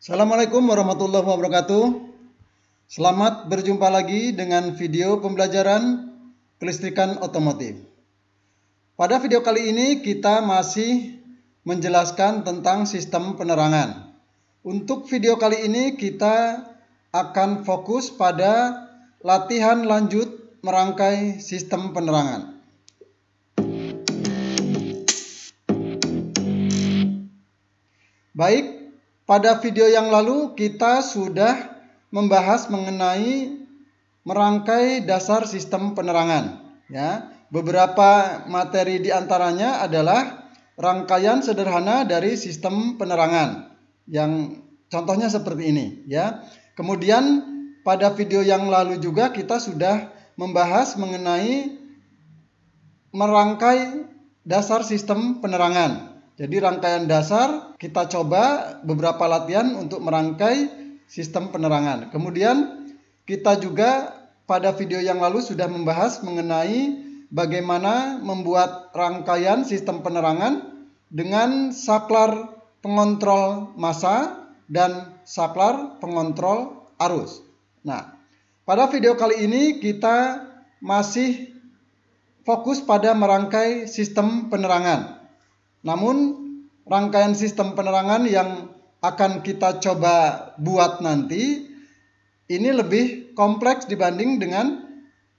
Assalamualaikum warahmatullahi wabarakatuh. Selamat berjumpa lagi dengan video pembelajaran kelistrikan otomotif. Pada video kali ini kita masih menjelaskan tentang sistem penerangan. Untuk video kali ini kita akan fokus pada latihan lanjut merangkai sistem penerangan. Baik, pada video yang lalu kita sudah membahas mengenai merangkai dasar sistem penerangan. Ya, beberapa materi diantaranya adalah rangkaian sederhana dari sistem penerangan, yang contohnya seperti ini. Ya, kemudian pada video yang lalu juga kita sudah membahas mengenai merangkai dasar sistem penerangan. Jadi rangkaian dasar kita coba beberapa latihan untuk merangkai sistem penerangan. Kemudian kita juga pada video yang lalu sudah membahas mengenai bagaimana membuat rangkaian sistem penerangan dengan saklar pengontrol massa dan saklar pengontrol arus. Nah, pada video kali ini kita masih fokus pada merangkai sistem penerangan. Namun rangkaian sistem penerangan yang akan kita coba buat nanti ini lebih kompleks dibanding dengan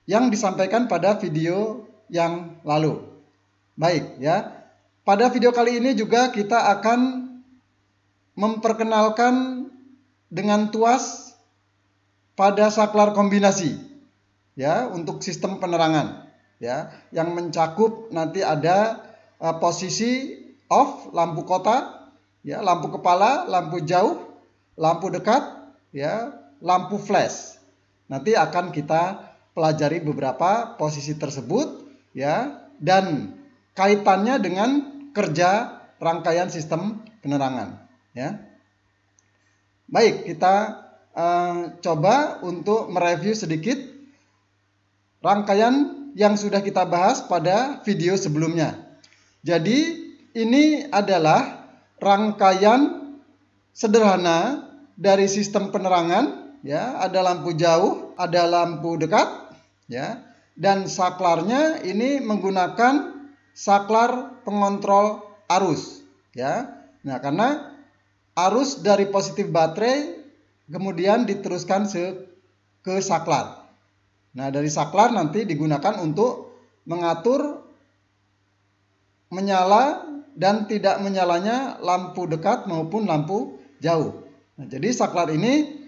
yang disampaikan pada video yang lalu. Baik ya. Pada video kali ini juga kita akan memperkenalkan dengan tuas pada saklar kombinasi ya untuk sistem penerangan ya, yang mencakup nanti ada posisi off, lampu kota, ya, lampu kepala, lampu jauh, lampu dekat, ya, lampu flash. Nanti akan kita pelajari beberapa posisi tersebut, ya, dan kaitannya dengan kerja rangkaian sistem penerangan, ya. Baik, kita coba untuk mereview sedikit rangkaian yang sudah kita bahas pada video sebelumnya. Jadi ini adalah rangkaian sederhana dari sistem penerangan, ya, ada lampu jauh, ada lampu dekat, ya, dan saklarnya ini menggunakan saklar pengontrol arus, ya. Nah, karena arus dari positif baterai kemudian diteruskan ke saklar. Nah, dari saklar nanti digunakan untuk mengatur menyala dan tidak menyalanya lampu dekat maupun lampu jauh. Nah, jadi saklar ini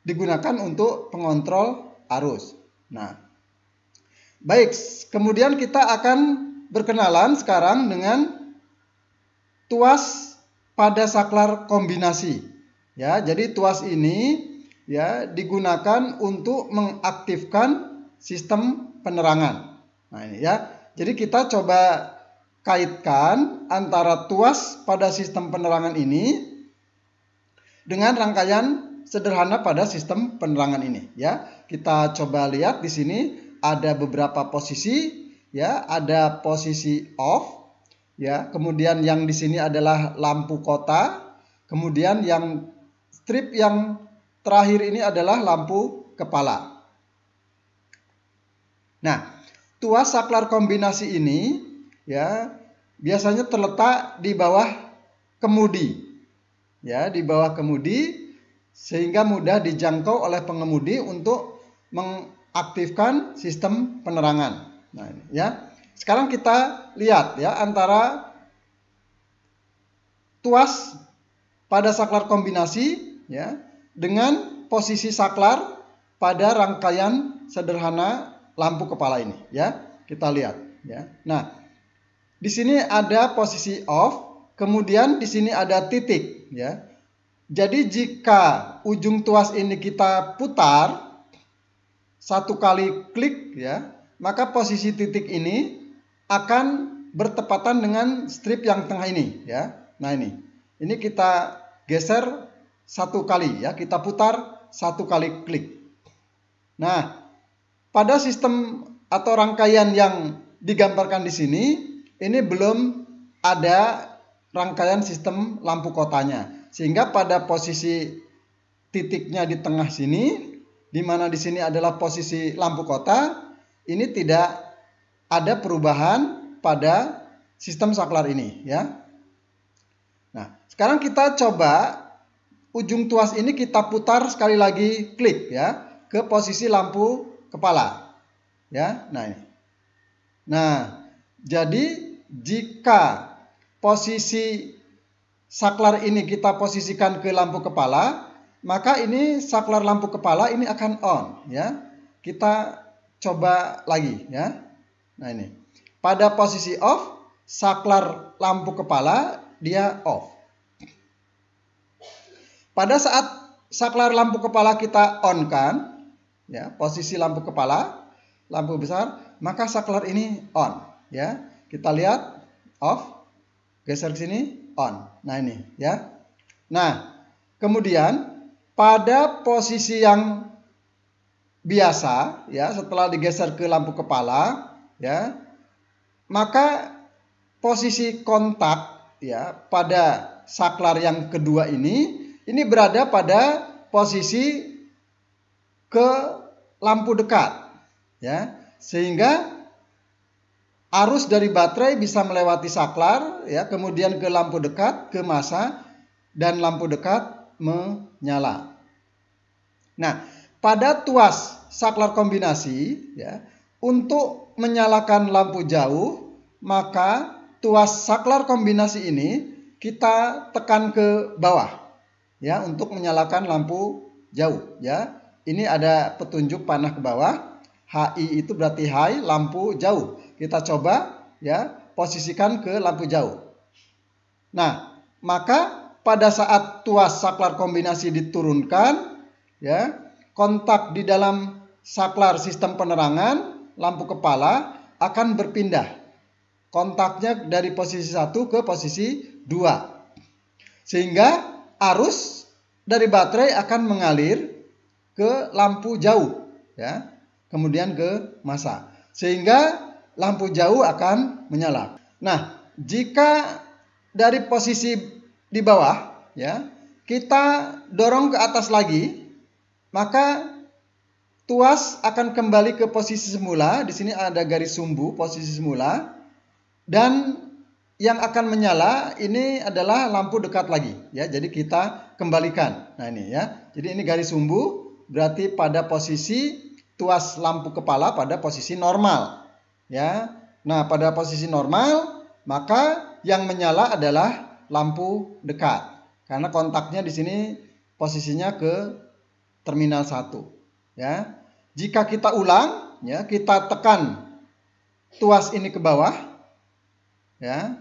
digunakan untuk pengontrol arus. Nah, baik, kemudian kita akan berkenalan sekarang dengan tuas pada saklar kombinasi. Ya, jadi tuas ini ya digunakan untuk mengaktifkan sistem penerangan. Nah, ini ya. Jadi kita coba kaitkan antara tuas pada sistem penerangan ini dengan rangkaian sederhana pada sistem penerangan ini, ya. Kita coba lihat di sini ada beberapa posisi, ya, ada posisi off, ya. Kemudian yang di sini adalah lampu kota, kemudian yang strip yang terakhir ini adalah lampu kepala. Nah, tuas saklar kombinasi ini ya biasanya terletak di bawah kemudi, ya, di bawah kemudi, sehingga mudah dijangkau oleh pengemudi untuk mengaktifkan sistem penerangan. Nah, ini ya. Sekarang kita lihat ya antara tuas pada saklar kombinasi ya dengan posisi saklar pada rangkaian sederhana lampu kepala ini, ya. Kita lihat ya. Nah, di sini ada posisi off, kemudian di sini ada titik, ya. Jadi jika ujung tuas ini kita putar satu kali klik, ya, maka posisi titik ini akan bertepatan dengan strip yang tengah ini, ya. Nah, ini kita geser satu kali, ya, kita putar satu kali klik. Nah, pada sistem atau rangkaian yang digambarkan di sini, ini belum ada rangkaian sistem lampu kotanya. Sehingga pada posisi titiknya di tengah sini, di mana di sini adalah posisi lampu kota, ini tidak ada perubahan pada sistem saklar ini, ya. Nah, sekarang kita coba ujung tuas ini kita putar sekali lagi, klik ya ke posisi lampu kepala, ya. Nah, ini. Nah, jadi jika posisi saklar ini kita posisikan ke lampu kepala, maka ini saklar lampu kepala ini akan on, ya. Kita coba lagi, ya. Nah, ini. Pada posisi off, saklar lampu kepala dia off. Pada saat saklar lampu kepala kita on kan, ya, posisi lampu kepala, lampu besar, maka saklar ini on, ya. Kita lihat off, geser ke sini, on. Nah, ini, ya. Nah, kemudian pada posisi yang biasa, ya, setelah digeser ke lampu kepala, ya, maka posisi kontak, ya, pada saklar yang kedua ini berada pada posisi ke lampu dekat, ya, sehingga arus dari baterai bisa melewati saklar, ya, kemudian ke lampu dekat, ke massa, dan lampu dekat menyala. Nah, pada tuas saklar kombinasi, ya, untuk menyalakan lampu jauh, maka tuas saklar kombinasi ini kita tekan ke bawah, ya, untuk menyalakan lampu jauh, ya. Ini ada petunjuk panah ke bawah. HI itu berarti high, lampu jauh. Kita coba, ya, posisikan ke lampu jauh. Nah, maka pada saat tuas saklar kombinasi diturunkan, ya, kontak di dalam saklar sistem penerangan lampu kepala akan berpindah. Kontaknya dari posisi 1 ke posisi 2. Sehingga arus dari baterai akan mengalir ke lampu jauh, ya, kemudian ke massa. Sehingga lampu jauh akan menyala. Nah, jika dari posisi di bawah, ya, kita dorong ke atas lagi, maka tuas akan kembali ke posisi semula. Di sini ada garis sumbu posisi semula, dan yang akan menyala ini adalah lampu dekat lagi, ya. Jadi kita kembalikan. Nah, ini, ya. Jadi ini garis sumbu berarti pada posisi tuas lampu kepala pada posisi normal, ya. Nah, pada posisi normal maka yang menyala adalah lampu dekat, karena kontaknya di sini posisinya ke terminal 1, ya. Jika kita ulang, ya, kita tekan tuas ini ke bawah, ya,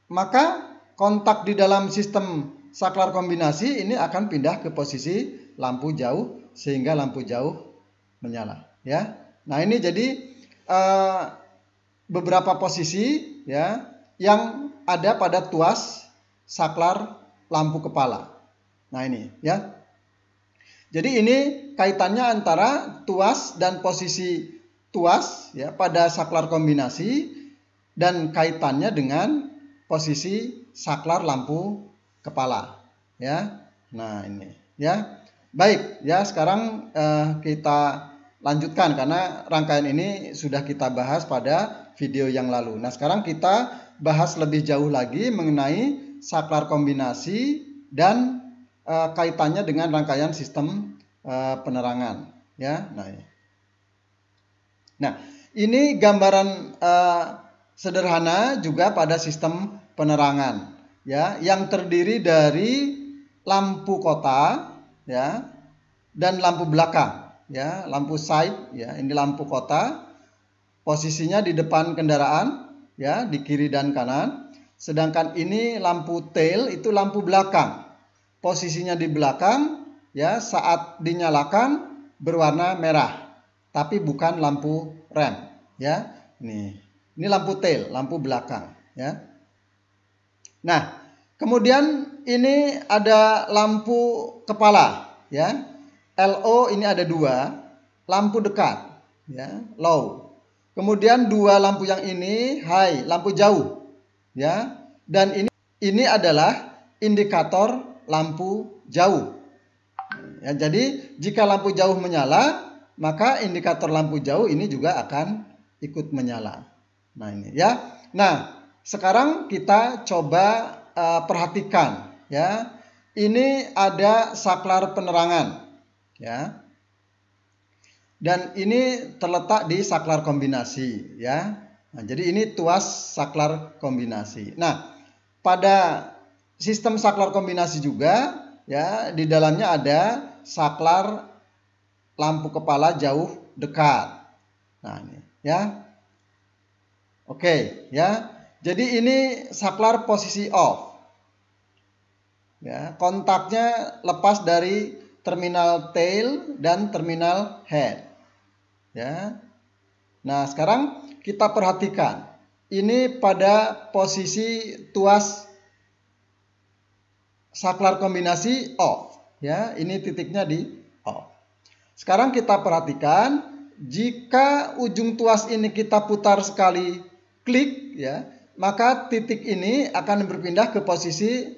maka kontak di dalam sistem saklar kombinasi ini akan pindah ke posisi lampu jauh sehingga lampu jauh menyala, ya. Nah, ini jadi beberapa posisi, ya, yang ada pada tuas saklar lampu kepala. Nah, ini, ya. Jadi ini kaitannya antara tuas dan posisi tuas, ya, pada saklar kombinasi dan kaitannya dengan posisi saklar lampu kepala, ya. Nah, ini, ya. Baik, ya, sekarang kita lanjutkan karena rangkaian ini sudah kita bahas pada video yang lalu. Nah, sekarang kita bahas lebih jauh lagi mengenai saklar kombinasi dan kaitannya dengan rangkaian sistem penerangan, ya. Nah, ini gambaran sederhana juga pada sistem penerangan, ya, yang terdiri dari lampu kota, ya, dan lampu belakang, ya, lampu side, ya. Ini lampu kota, posisinya di depan kendaraan, ya, di kiri dan kanan. Sedangkan ini lampu tail itu lampu belakang, posisinya di belakang, ya, saat dinyalakan berwarna merah, tapi bukan lampu rem, ya. Ini lampu tail, lampu belakang, ya. Nah, kemudian ini ada lampu kepala, ya. LO ini ada 2, lampu dekat, ya, low. Kemudian 2 lampu yang ini high, lampu jauh, ya. Dan ini adalah indikator lampu jauh. Ya, jadi jika lampu jauh menyala, maka indikator lampu jauh ini juga akan ikut menyala. Nah ini ya. Nah sekarang kita coba perhatikan ya. Ini ada saklar penerangan ya. Dan ini terletak di saklar kombinasi ya. Nah, jadi ini tuas saklar kombinasi. Nah, pada sistem saklar kombinasi juga ya, di dalamnya ada saklar lampu kepala jauh dekat. Nah, ini ya. Oke, ya. Jadi ini saklar posisi off. Ya, kontaknya lepas dari terminal tail dan terminal head. Ya. Nah, sekarang kita perhatikan. Ini pada posisi tuas saklar kombinasi off, ya. Ini titiknya di off. Sekarang kita perhatikan, jika ujung tuas ini kita putar sekali klik, ya, maka titik ini akan berpindah ke posisi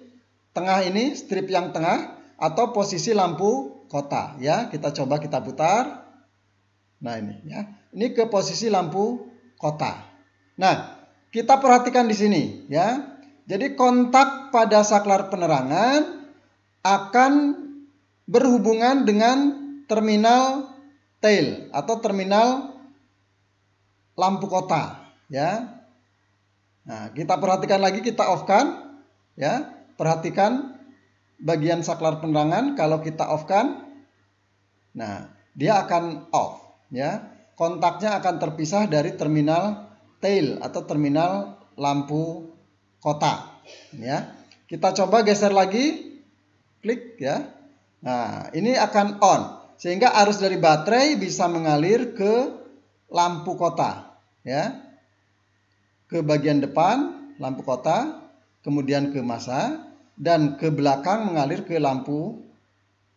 tengah ini, strip yang tengah, atau posisi lampu kota, ya. Kita coba kita putar. Nah ini ya, ini ke posisi lampu kota. Nah, kita perhatikan di sini ya. Jadi kontak pada saklar penerangan akan berhubungan dengan terminal tail atau terminal lampu kota ya. Nah, kita perhatikan lagi, kita off-kan ya. Perhatikan bagian saklar penerangan kalau kita off-kan. Nah, dia akan off. Ya, kontaknya akan terpisah dari terminal tail atau terminal lampu kota. Ya, kita coba geser lagi, klik ya. Nah, ini akan on, sehingga arus dari baterai bisa mengalir ke lampu kota, ya, ke bagian depan lampu kota, kemudian ke masa, dan ke belakang mengalir ke lampu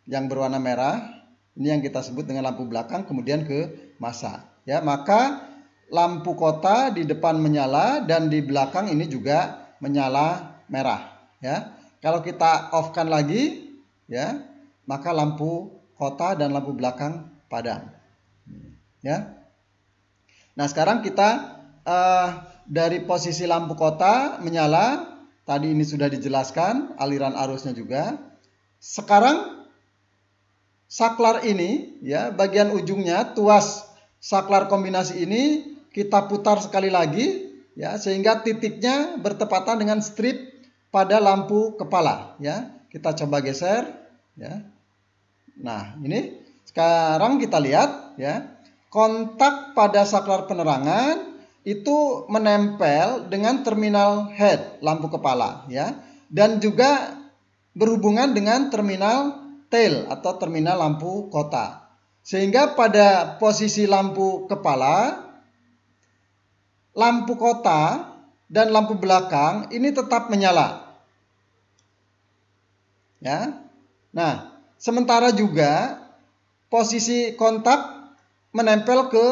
yang berwarna merah. Ini yang kita sebut dengan lampu belakang, kemudian ke masa. Ya, maka lampu kota di depan menyala dan di belakang ini juga menyala merah. Ya, kalau kita off-kan lagi, ya, maka lampu kota dan lampu belakang padam. Ya. Nah, sekarang kita dari posisi lampu kota menyala. Tadi ini sudah dijelaskan aliran arusnya juga. Sekarang saklar ini ya, bagian ujungnya tuas saklar kombinasi ini kita putar sekali lagi ya, sehingga titiknya bertepatan dengan strip pada lampu kepala ya. Kita coba geser ya. Nah, ini sekarang kita lihat ya, kontak pada saklar penerangan itu menempel dengan terminal head lampu kepala ya, dan juga berhubungan dengan terminal tail atau terminal lampu kota. Sehingga pada posisi lampu kepala, lampu kota dan lampu belakang ini tetap menyala. Ya. Nah, sementara juga posisi kontak menempel ke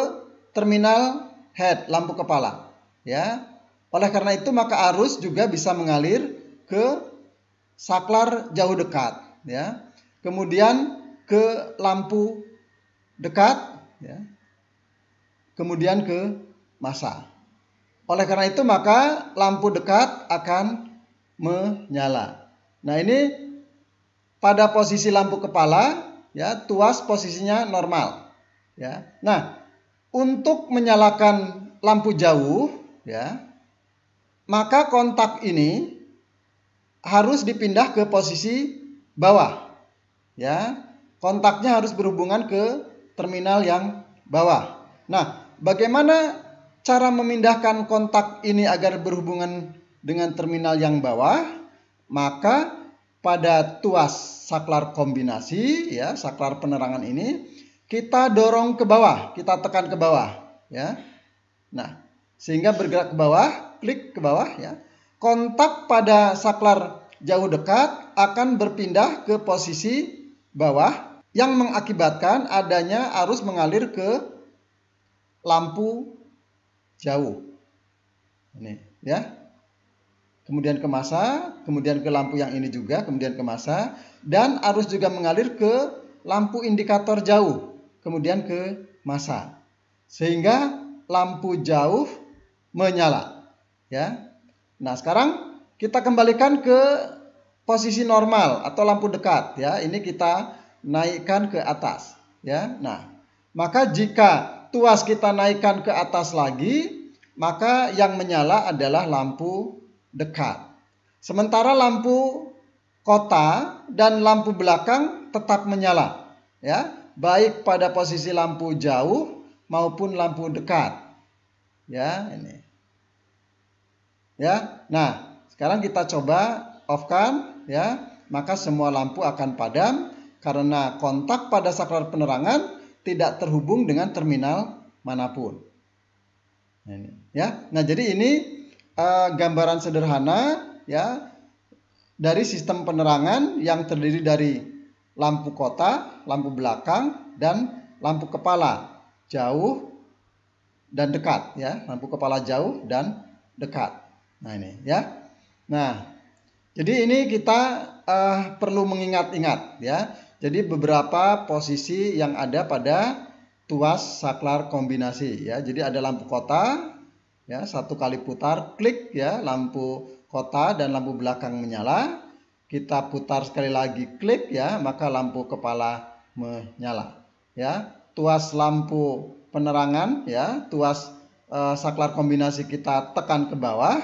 terminal head lampu kepala. Ya. Oleh karena itu maka arus juga bisa mengalir ke saklar jauh dekat. Ya. Kemudian ke lampu dekat, ya. Kemudian ke masa. Oleh karena itu maka lampu dekat akan menyala. Nah ini pada posisi lampu kepala, ya, tuas posisinya normal. Ya. Nah untuk menyalakan lampu jauh, ya, maka kontak ini harus dipindah ke posisi bawah. Ya, kontaknya harus berhubungan ke terminal yang bawah. Nah, bagaimana cara memindahkan kontak ini agar berhubungan dengan terminal yang bawah? Maka pada tuas saklar kombinasi, ya, saklar penerangan ini kita dorong ke bawah, kita tekan ke bawah, ya. Nah, sehingga bergerak ke bawah, klik ke bawah, ya. Kontak pada saklar jauh dekat akan berpindah ke posisi bawah yang mengakibatkan adanya arus mengalir ke lampu jauh. Ini ya. kemudian ke massa, kemudian ke lampu yang ini juga, kemudian ke massa, dan arus juga mengalir ke lampu indikator jauh, kemudian ke massa. Sehingga lampu jauh menyala, ya. Nah, sekarang kita kembalikan ke posisi normal atau lampu dekat, ya. Ini kita naikkan ke atas, ya. Nah, maka jika tuas kita naikkan ke atas lagi, maka yang menyala adalah lampu dekat. Sementara lampu kota dan lampu belakang tetap menyala, ya, baik pada posisi lampu jauh maupun lampu dekat. Ya, ini. Ya. Nah, sekarang kita coba off-kan, ya. Maka semua lampu akan padam karena kontak pada saklar penerangan tidak terhubung dengan terminal manapun. Ya. Nah, jadi ini gambaran sederhana, ya, dari sistem penerangan yang terdiri dari lampu kota, lampu belakang, dan lampu kepala jauh dan dekat, ya, lampu kepala jauh dan dekat. Nah, ini, ya. Nah, jadi ini kita perlu mengingat-ingat, ya. Jadi beberapa posisi yang ada pada tuas saklar kombinasi, ya. Jadi ada lampu kota, ya, satu kali putar klik, ya, lampu kota dan lampu belakang menyala. Kita putar sekali lagi klik, ya, maka lampu kepala menyala, ya. Tuas lampu penerangan, ya, tuas saklar kombinasi kita tekan ke bawah,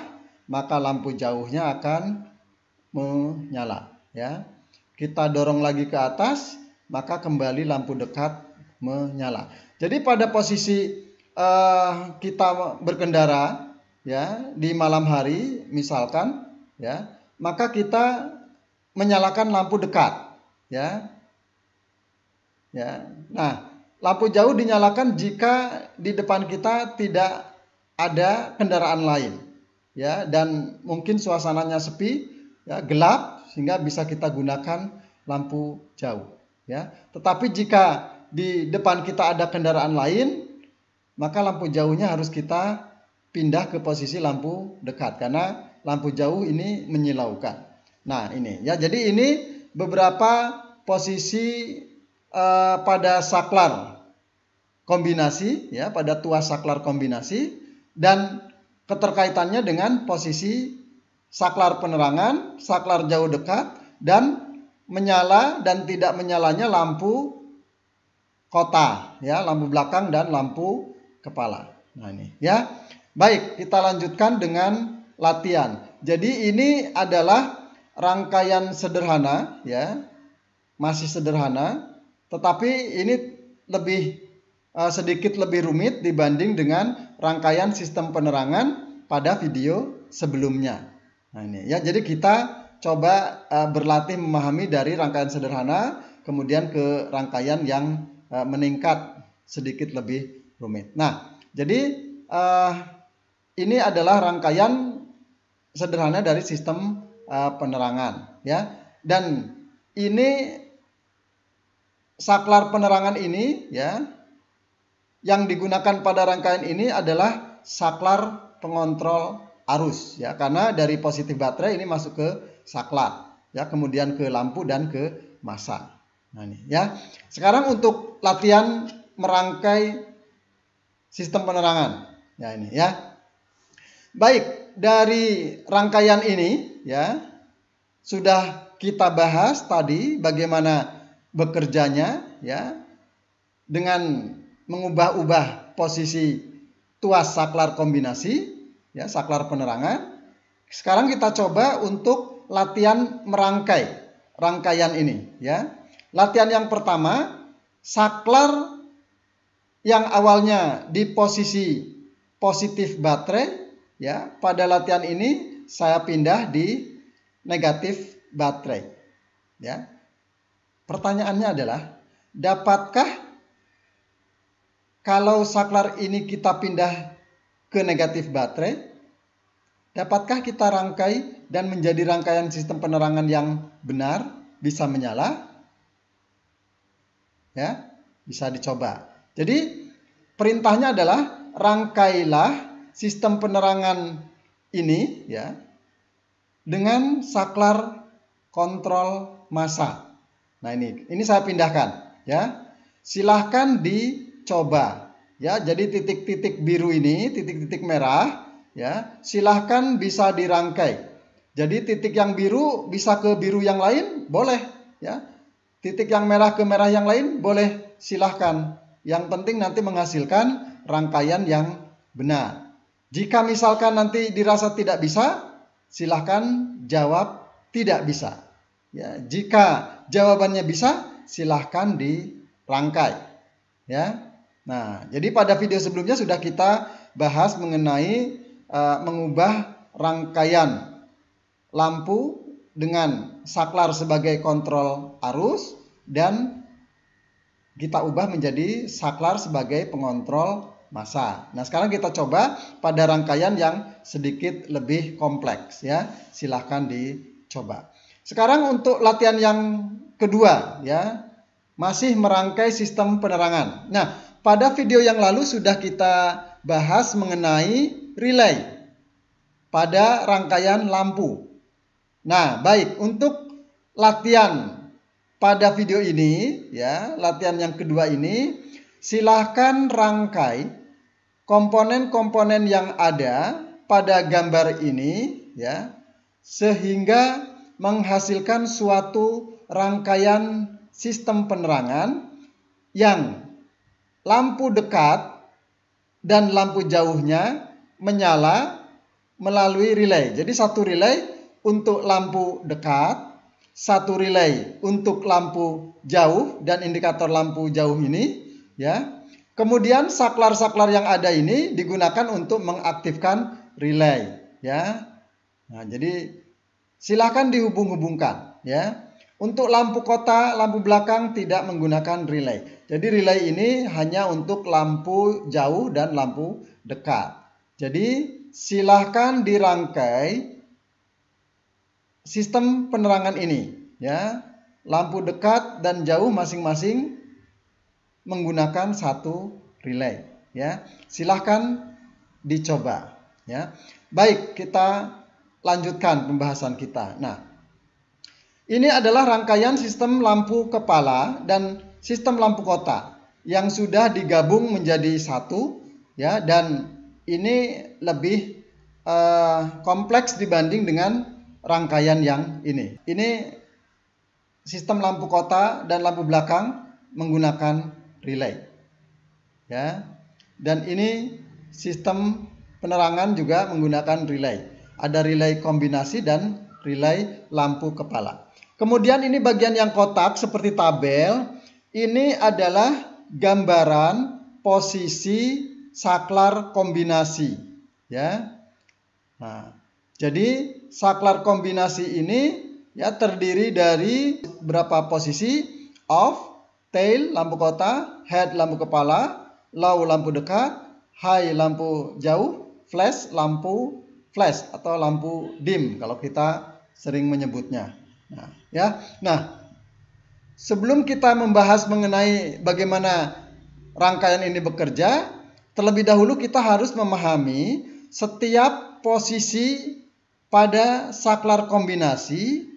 maka lampu jauhnya akan menyala, ya. Kita dorong lagi ke atas, maka kembali lampu dekat menyala. Jadi pada posisi kita berkendara, ya, di malam hari misalkan, ya, maka kita menyalakan lampu dekat, ya. Ya. Nah, lampu jauh dinyalakan jika di depan kita tidak ada kendaraan lain, ya, dan mungkin suasananya sepi, ya, gelap, sehingga bisa kita gunakan lampu jauh, ya. Tetapi jika di depan kita ada kendaraan lain, maka lampu jauhnya harus kita pindah ke posisi lampu dekat karena lampu jauh ini menyilaukan. Nah, ini, ya, jadi ini beberapa posisi pada saklar kombinasi, ya, pada tuas saklar kombinasi, dan keterkaitannya dengan posisi saklar penerangan, saklar jauh dekat, dan menyala dan tidak menyalanya lampu kota, ya, lampu belakang dan lampu kepala. Nah, ini, ya. Baik, kita lanjutkan dengan latihan. Jadi ini adalah rangkaian sederhana, ya. Masih sederhana, tetapi ini lebih sedikit lebih rumit dibanding dengan rangkaian sistem penerangan pada video sebelumnya. Nah, ini, ya. Jadi kita coba berlatih memahami dari rangkaian sederhana kemudian ke rangkaian yang meningkat sedikit lebih rumit. Nah, jadi ini adalah rangkaian sederhana dari sistem penerangan, ya. Dan ini saklar penerangan ini, ya, yang digunakan pada rangkaian ini adalah saklar pengontrol arus, ya, karena dari positif baterai ini masuk ke saklar, ya, kemudian ke lampu dan ke massa. Nah, ini, ya. Sekarang untuk latihan merangkai sistem penerangan. Ya, ini, ya. Baik, dari rangkaian ini, ya, sudah kita bahas tadi bagaimana bekerjanya, ya, dengan mengubah-ubah posisi tuas saklar kombinasi, ya, saklar penerangan. Sekarang kita coba untuk latihan merangkai rangkaian ini, ya. Latihan yang pertama, saklar yang awalnya di posisi positif baterai, ya, pada latihan ini saya pindah di negatif baterai, ya. Pertanyaannya adalah, dapatkah kalau saklar ini kita pindah ke negatif baterai, dapatkah kita rangkai dan menjadi rangkaian sistem penerangan yang benar, bisa menyala? Ya, bisa dicoba. Jadi perintahnya adalah rangkailah sistem penerangan ini, ya, dengan saklar kontrol massa. Nah, ini saya pindahkan ya. Silahkan dicoba ya. Jadi titik-titik biru ini, titik-titik merah ya, silahkan bisa dirangkai. Jadi titik yang biru bisa ke biru yang lain, boleh ya. Titik yang merah ke merah yang lain, boleh, silahkan. Yang penting nanti menghasilkan rangkaian yang benar. Jika misalkan nanti dirasa tidak bisa, silahkan jawab tidak bisa. Ya, jika jawabannya bisa, silahkan dirangkai. Ya. Nah, jadi pada video sebelumnya sudah kita bahas mengenai mengubah rangkaian lampu dengan saklar sebagai kontrol arus dan kita ubah menjadi saklar sebagai pengontrol massa. Nah, sekarang kita coba pada rangkaian yang sedikit lebih kompleks ya. Silahkan dicoba. Sekarang untuk latihan yang kedua ya, masih merangkai sistem penerangan. Nah, pada video yang lalu sudah kita bahas mengenai relay pada rangkaian lampu. Nah, baik, untuk latihan pada video ini ya, latihan yang kedua ini, silahkan rangkai komponen-komponen yang ada pada gambar ini ya, sehingga menghasilkan suatu rangkaian sistem penerangan yang lampu dekat dan lampu jauhnya menyala melalui relay. Jadi satu relay untuk lampu dekat, satu relay untuk lampu jauh dan indikator lampu jauh ini ya. Kemudian saklar-saklar yang ada ini digunakan untuk mengaktifkan relay ya. Nah, jadi silakan dihubung-hubungkan ya. Untuk lampu kota, lampu belakang tidak menggunakan relay. Jadi relay ini hanya untuk lampu jauh dan lampu dekat. Jadi silahkan dirangkai sistem penerangan ini ya, lampu dekat dan jauh masing-masing menggunakan satu relay ya. Silahkan dicoba ya. Baik, kita lanjutkan pembahasan kita. Nah, ini adalah rangkaian sistem lampu kepala dan sistem lampu kota yang sudah digabung menjadi satu ya, dan ini lebih kompleks dibanding dengan rangkaian yang ini. Ini sistem lampu kota dan lampu belakang menggunakan relay. Ya. Dan ini sistem penerangan juga menggunakan relay. Ada relay kombinasi dan relay lampu kepala. Kemudian ini bagian yang kotak seperti tabel. Ini adalah gambaran posisi saklar kombinasi. Ya. Nah, jadi saklar kombinasi ini ya terdiri dari berapa posisi: off, tail lampu kota, head lampu kepala, low lampu dekat, high lampu jauh, flash lampu flash atau lampu dim kalau kita sering menyebutnya. Nah, ya. Nah, sebelum kita membahas mengenai bagaimana rangkaian ini bekerja, terlebih dahulu kita harus memahami setiap posisi pada saklar kombinasi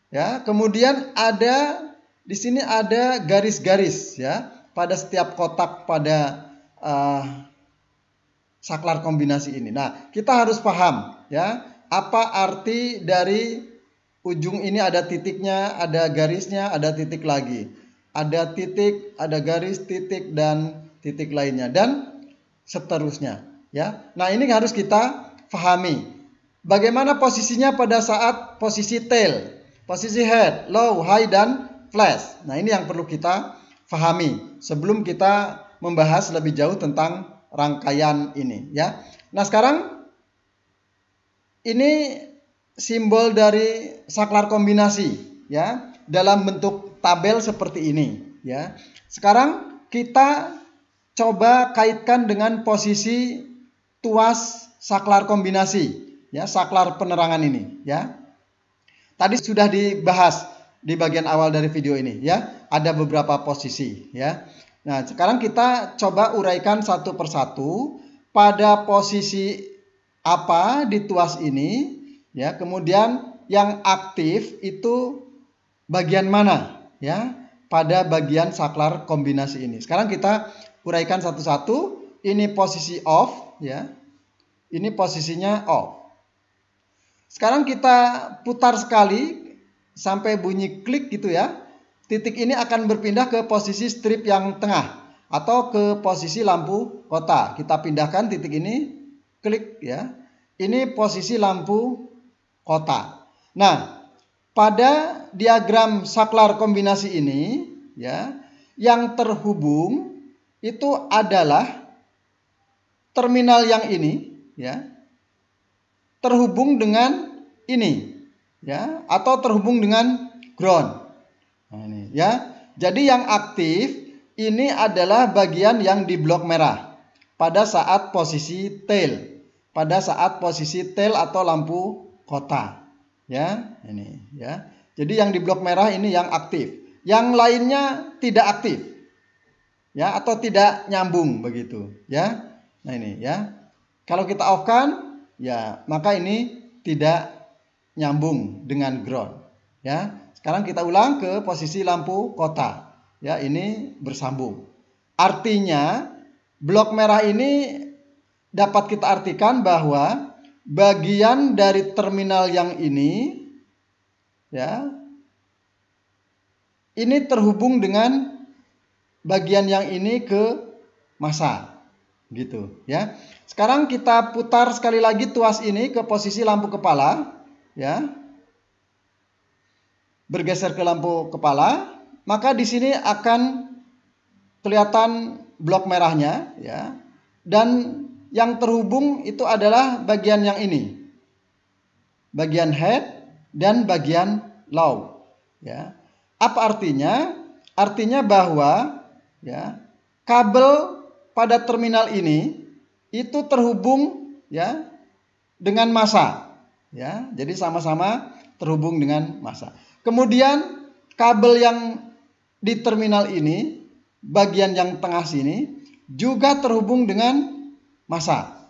ya. Kemudian ada di sini ada garis-garis ya pada setiap kotak pada saklar kombinasi ini. Nah, kita harus paham ya apa arti dari ujung ini, ada titiknya, ada garisnya, ada titik lagi. Ada titik, ada garis, titik dan titik lainnya dan seterusnya ya. Nah, ini harus kita pahami. Bagaimana posisinya pada saat posisi tail, posisi head, low, high, dan flash. Nah, ini yang perlu kita pahami sebelum kita membahas lebih jauh tentang rangkaian ini ya. Nah, sekarang ini simbol dari saklar kombinasi ya dalam bentuk tabel seperti ini ya. Sekarang kita coba kaitkan dengan posisi tuas saklar kombinasi ya, saklar penerangan ini ya. Tadi sudah dibahas di bagian awal dari video ini ya, ada beberapa posisi ya. Nah, sekarang kita coba uraikan satu persatu pada posisi apa di tuas ini ya, kemudian yang aktif itu bagian mana ya pada bagian saklar kombinasi ini. Sekarang kita uraikan satu-satu. Ini posisi off ya. Ini posisinya off. Sekarang kita putar sekali sampai bunyi klik gitu ya. Titik ini akan berpindah ke posisi strip yang tengah atau ke posisi lampu kota. Kita pindahkan titik ini, klik ya. Ini posisi lampu kota. Nah, pada diagram saklar kombinasi ini ya, yang terhubung itu adalah terminal yang ini ya, terhubung dengan ini ya, atau terhubung dengan ground. Nah, ini ya. Jadi yang aktif ini adalah bagian yang di blok merah pada saat posisi tail. Pada saat posisi tail atau lampu kota. Ya, ini ya. Jadi yang di blok merah ini yang aktif. Yang lainnya tidak aktif. Ya, atau tidak nyambung begitu, ya. Nah, ini ya. Kalau kita off-kan, ya, maka ini tidak nyambung dengan ground, ya. Sekarang kita ulang ke posisi lampu kota. Ya, ini bersambung. Artinya blok merah ini dapat kita artikan bahwa bagian dari terminal yang ini ya, ini terhubung dengan bagian yang ini ke massa gitu ya. Sekarang kita putar sekali lagi tuas ini ke posisi lampu kepala ya. Bergeser ke lampu kepala, maka di sini akan kelihatan blok merahnya ya. Dan yang terhubung itu adalah bagian yang ini. Bagian head dan bagian low ya. Apa artinya? Artinya bahwa ya, kabel pada terminal ini itu terhubung ya dengan massa ya. Jadi sama-sama terhubung dengan massa. Kemudian kabel yang di terminal ini, bagian yang tengah sini juga terhubung dengan massa.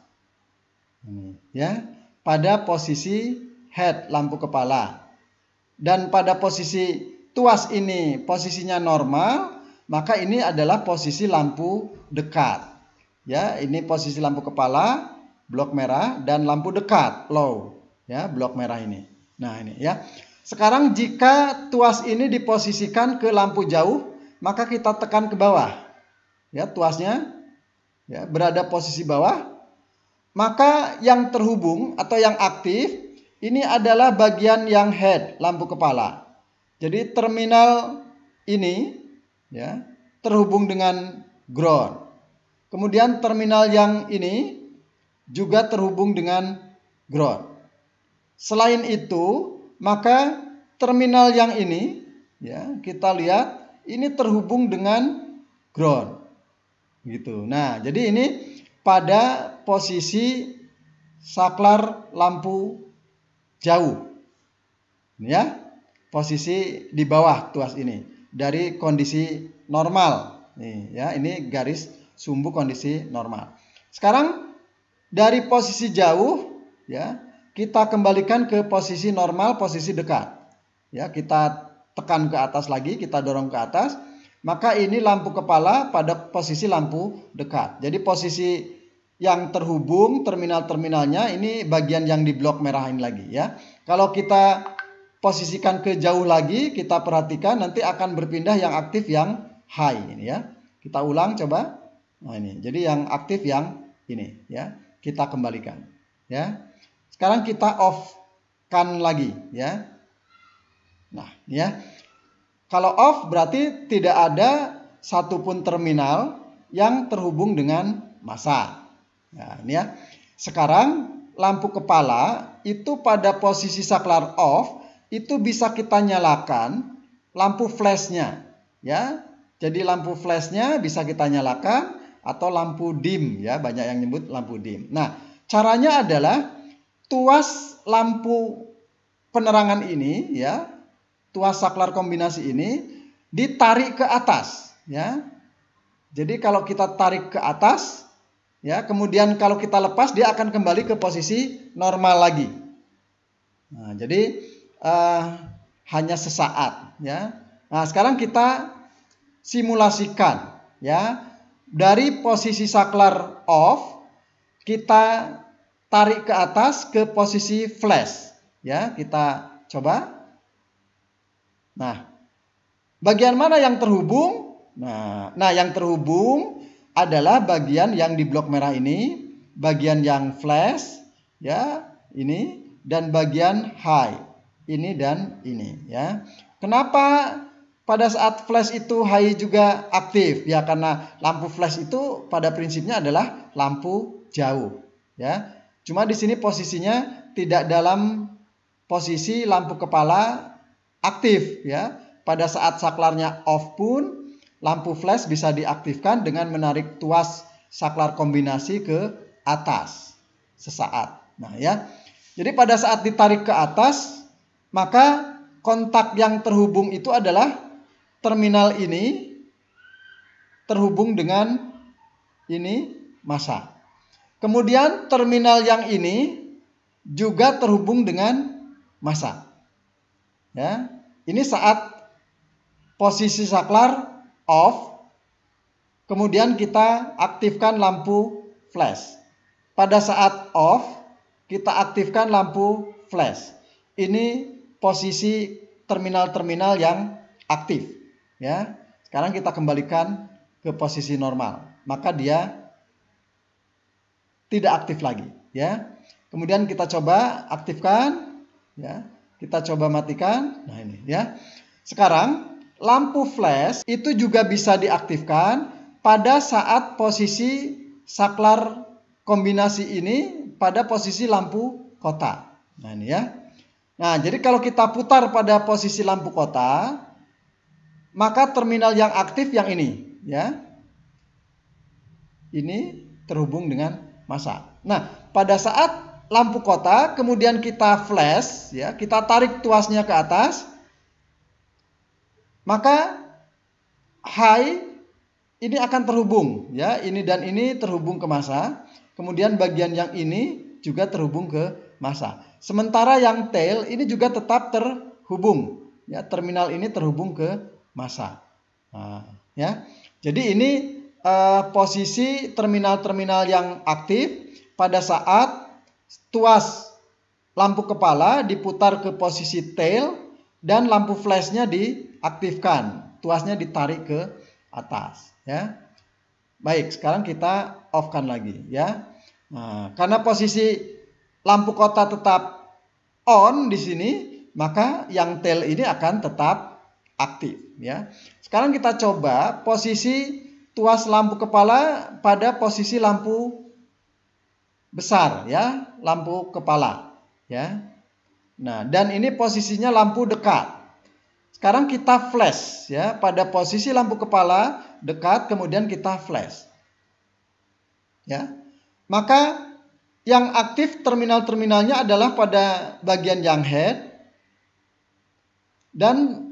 Ya, pada posisi head lampu kepala. Dan pada posisi tuas ini posisinya normal, maka ini adalah posisi lampu dekat. Ya, ini posisi lampu kepala blok merah dan lampu dekat low ya, blok merah ini. Nah, ini ya. Sekarang jika tuas ini diposisikan ke lampu jauh, maka kita tekan ke bawah. Ya, tuasnya ya, berada posisi bawah. Maka yang terhubung atau yang aktif ini adalah bagian yang head lampu kepala. Jadi terminal ini ya, terhubung dengan ground. Kemudian terminal yang ini juga terhubung dengan ground. Selain itu, maka terminal yang ini ya, kita lihat ini terhubung dengan ground. Gitu. Nah, jadi ini pada posisi saklar lampu jauh. Ya. Posisi di bawah tuas ini dari kondisi normal. Nih, ya, ini garis sumbu kondisi normal. Sekarang dari posisi jauh ya, kita kembalikan ke posisi normal, posisi dekat. Ya, kita tekan ke atas lagi, kita dorong ke atas, maka ini lampu kepala pada posisi lampu dekat. Jadi posisi yang terhubung terminal-terminalnya ini bagian yang di blok merah ini lagi ya. Kalau kita posisikan ke jauh lagi, kita perhatikan nanti akan berpindah yang aktif yang high ini ya. Kita ulang coba. Nah, ini. Jadi yang aktif yang ini ya. Kita kembalikan ya. Sekarang kita off-kan lagi ya. Nah, ya. Kalau off berarti tidak ada satupun terminal yang terhubung dengan massa. Nah, ini ya. Sekarang lampu kepala itu pada posisi saklar off itu bisa kita nyalakan lampu flashnya ya. Jadi lampu flashnya bisa kita nyalakan atau lampu dim ya, banyak yang nyebut lampu dim. Nah, caranya adalah tuas lampu penerangan ini ya, tuas saklar kombinasi ini ditarik ke atas ya. Jadi kalau kita tarik ke atas ya, kemudian kalau kita lepas dia akan kembali ke posisi normal lagi. Nah, jadi hanya sesaat, ya. Nah, sekarang kita simulasikan, ya. Dari posisi saklar off kita tarik ke atas ke posisi flash, ya. Kita coba. Nah, bagian mana yang terhubung? Nah, yang terhubung adalah bagian yang di blok merah ini, bagian yang flash, ya, ini, dan bagian high, ini dan ini, ya. Kenapa pada saat flash itu high juga aktif? Ya, karena lampu flash itu pada prinsipnya adalah lampu jauh, ya. Cuma di sini posisinya tidak dalam posisi lampu kepala aktif, ya. Pada saat saklarnya off pun lampu flash bisa diaktifkan dengan menarik tuas saklar kombinasi ke atas sesaat. Nah, ya. Jadi pada saat ditarik ke atas, maka kontak yang terhubung itu adalah terminal ini terhubung dengan ini massa. Kemudian terminal yang ini juga terhubung dengan massa. Ya. Ini saat posisi saklar off, kemudian kita aktifkan lampu flash. Pada saat off, kita aktifkan lampu flash. Ini posisi terminal-terminal yang aktif, ya. Sekarang kita kembalikan ke posisi normal, maka dia tidak aktif lagi, ya. Kemudian kita coba aktifkan, ya. Kita coba matikan. Nah, ini, ya. Sekarang lampu flash itu juga bisa diaktifkan pada saat posisi saklar kombinasi ini pada posisi lampu kota. Nah, ini, ya. Nah, jadi kalau kita putar pada posisi lampu kota, maka terminal yang aktif yang ini, ya. Ini terhubung dengan massa. Nah, pada saat lampu kota kemudian kita flash, ya, kita tarik tuasnya ke atas, maka high ini akan terhubung, ya, ini dan ini terhubung ke massa. Kemudian bagian yang ini juga terhubung ke massa. Sementara yang tail ini juga tetap terhubung, ya, terminal ini terhubung ke massa. Nah, ya. Jadi ini posisi terminal-terminal yang aktif pada saat tuas lampu kepala diputar ke posisi tail dan lampu flashnya diaktifkan, tuasnya ditarik ke atas, ya. Baik, sekarang kita off-kan lagi, ya. Nah, karena posisi lampu kota tetap on di sini, maka yang tail ini akan tetap aktif, ya. Sekarang kita coba posisi tuas lampu kepala pada posisi lampu besar, ya, lampu kepala, ya. Nah, dan ini posisinya lampu dekat. Sekarang kita flash, ya, pada posisi lampu kepala dekat, kemudian kita flash, ya. Maka yang aktif terminal-terminalnya adalah pada bagian yang head dan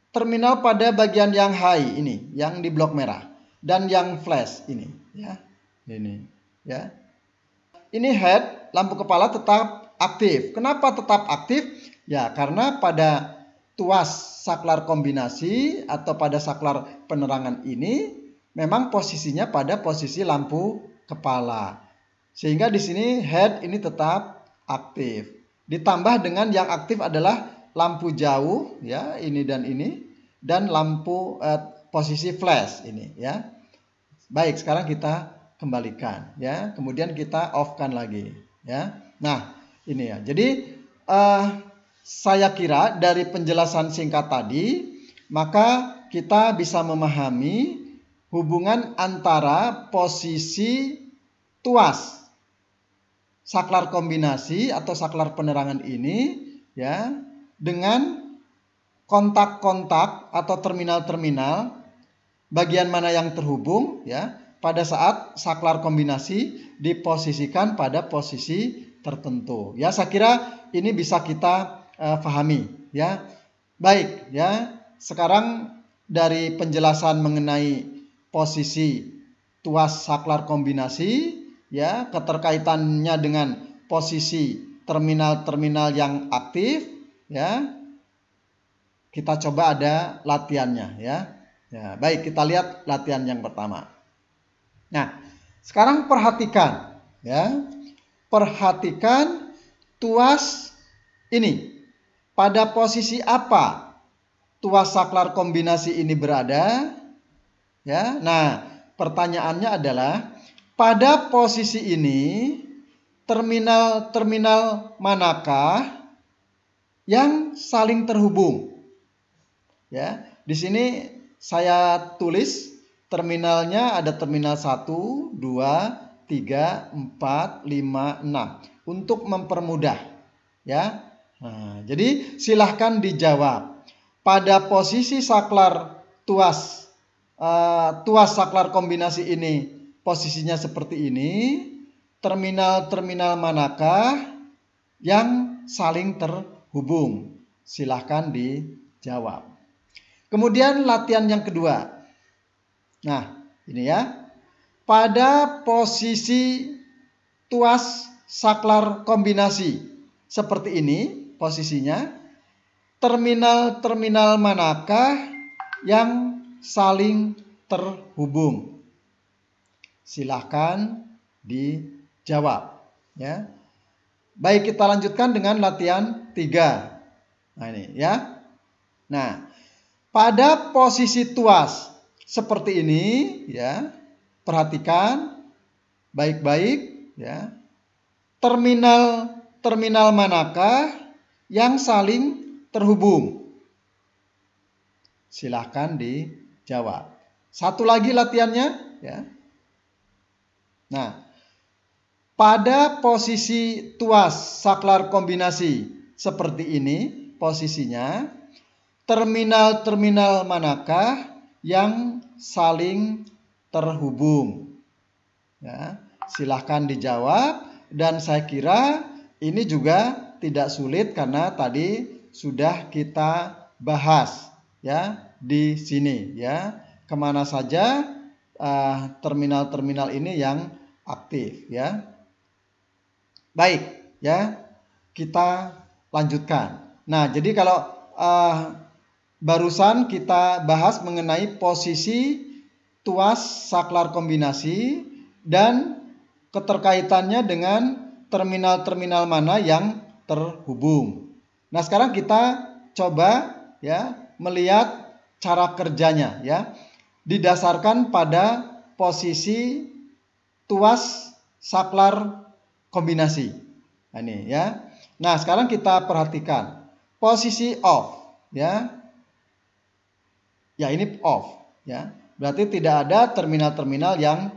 terminal pada bagian yang high ini, yang di blok merah, dan yang flash ini, ya. Ini, ya. Ini head, lampu kepala tetap aktif. Kenapa tetap aktif? Ya, karena pada tuas saklar kombinasi atau pada saklar penerangan ini memang posisinya pada posisi lampu kepala. Sehingga di sini head ini tetap aktif. Ditambah dengan yang aktif adalah lampu jauh, ya, ini dan lampu posisi flash ini, ya. Baik, sekarang kita kembalikan, ya. Kemudian kita off-kan lagi, ya. Nah, ini, ya. Jadi saya kira dari penjelasan singkat tadi, maka kita bisa memahami hubungan antara posisi tuas saklar kombinasi atau saklar penerangan ini, ya, dengan kontak-kontak atau terminal-terminal bagian mana yang terhubung, ya, pada saat saklar kombinasi diposisikan pada posisi tertentu. Ya, saya kira ini bisa kita pahami, ya. Baik, ya. Sekarang dari penjelasan mengenai posisi tuas saklar kombinasi, ya, keterkaitannya dengan posisi terminal-terminal yang aktif, ya. Kita coba ada latihannya ya. Ya, baik, kita lihat latihan yang pertama. Nah, sekarang perhatikan ya. Perhatikan tuas ini. Pada posisi apa tuas saklar kombinasi ini berada? Ya. Nah, pertanyaannya adalah pada posisi ini terminal-terminal manakah yang saling terhubung? Ya, di sini saya tulis terminalnya ada terminal 1, 2, 3, 4, 5, 6 untuk mempermudah ya. Nah, jadi silahkan dijawab. Pada posisi saklar tuas saklar kombinasi ini posisinya seperti ini, terminal-terminal manakah yang saling terhubung? Silahkan dijawab. Kemudian latihan yang kedua. Nah, ini ya. Pada posisi tuas saklar kombinasi seperti ini posisinya, terminal-terminal manakah yang saling terhubung? Silahkan dijawab ya. Baik, kita lanjutkan dengan latihan 3. Nah, ini ya. Nah, pada posisi tuas seperti ini ya, perhatikan baik-baik ya. Terminal manakah yang saling terhubung? Silahkan dijawab. Satu lagi latihannya ya. Nah, pada posisi tuas saklar kombinasi seperti ini posisinya, terminal-terminal manakah yang saling terhubung? Ya, silahkan dijawab, dan saya kira ini juga tidak sulit karena tadi sudah kita bahas ya di sini ya. Kemana saja terminal-terminal ini yang aktif ya. Baik ya, kita lanjutkan. Nah, jadi kalau barusan kita bahas mengenai posisi tuas saklar kombinasi dan keterkaitannya dengan terminal-terminal mana yang terhubung. Nah, sekarang kita coba ya melihat cara kerjanya ya. Didasarkan pada posisi tuas saklar kombinasi. Nah, ini ya. Nah, sekarang kita perhatikan posisi off ya. Ya, ini off ya. Berarti tidak ada terminal-terminal yang